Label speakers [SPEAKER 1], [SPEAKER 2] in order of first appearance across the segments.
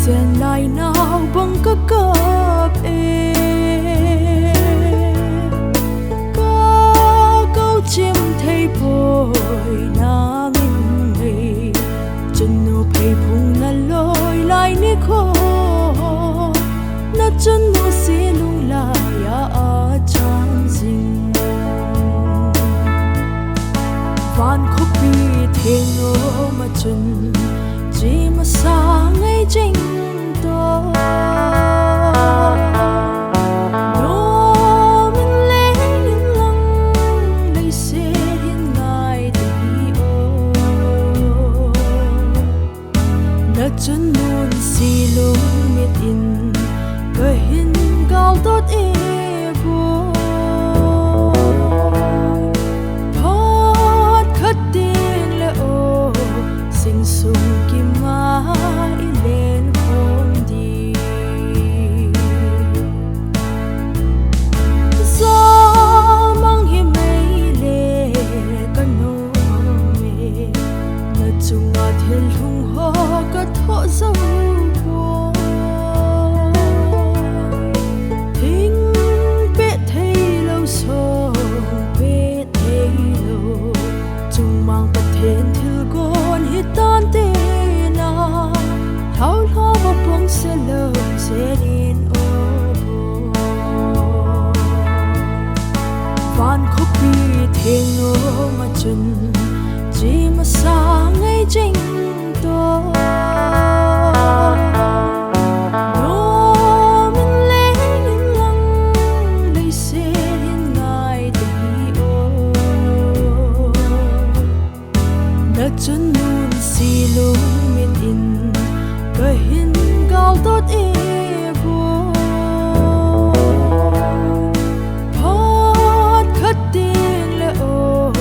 [SPEAKER 1] sen lai nào băng các cặp có câu chim thấy bồi nang ngày chân nô phê phung na lôi lai ni khó na chân nô xí lung la ya a chan zing van khóc bi thiên nô mà chân chỉ mà xa ngay chính đó nô mình lấy những lăng lấy xe hiện ngài đi ô đã chân luôn xì luôn miệt in cơ hình cao tốt e vô thoát khất tiền lệ ô sinh sung kim mãi lên không đi gió mang hiểm mây lệ cả nô mê mà chung ngọt thiên lung ho cả thọ dấu vô thính biết thấy lâu sâu biết thấy lâu chung mang bật thiên thư con hít tan tê na tháo lo vào bóng xe lơ xe đến ô van khóc bi thiên ngô mà chân chỉ mà xa ngay chính đó nô mình lấy những lăng lấy xe đến ngài đi ô đã chân luôn xì luôn miệt in cơ hình cao tốt e vô thoát khất tiền lệ ô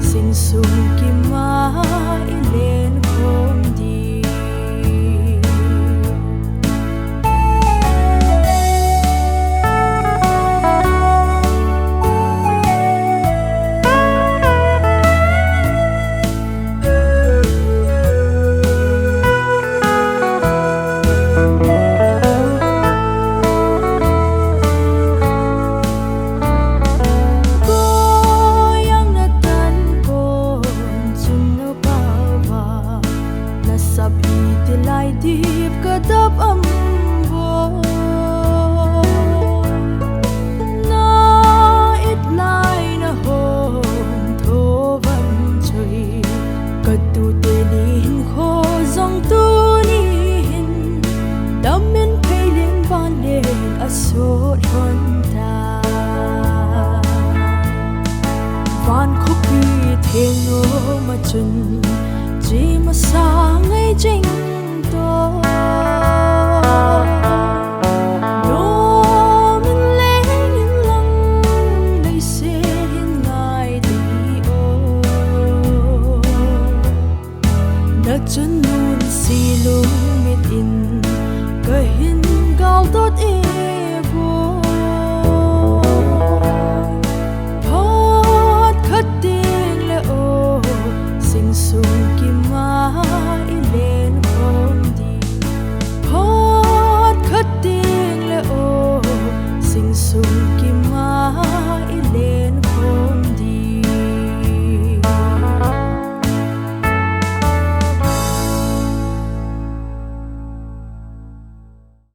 [SPEAKER 1] sinh sung kim mãi lên không đi lại tiếp cả đáp âm vô na ít lại na hồn thô vẫn chơi cả tu tê nín khô dòng tu nín đam men pay lên van lên a sốt hôn ta van khóc bi thiên ngô mà chân chỉ mà xa ngay chính đó nô mình lấy những lăng lấy xe hiện ngài đi ô đã chân luôn xì luôn miệt in cơ hình cao tốt e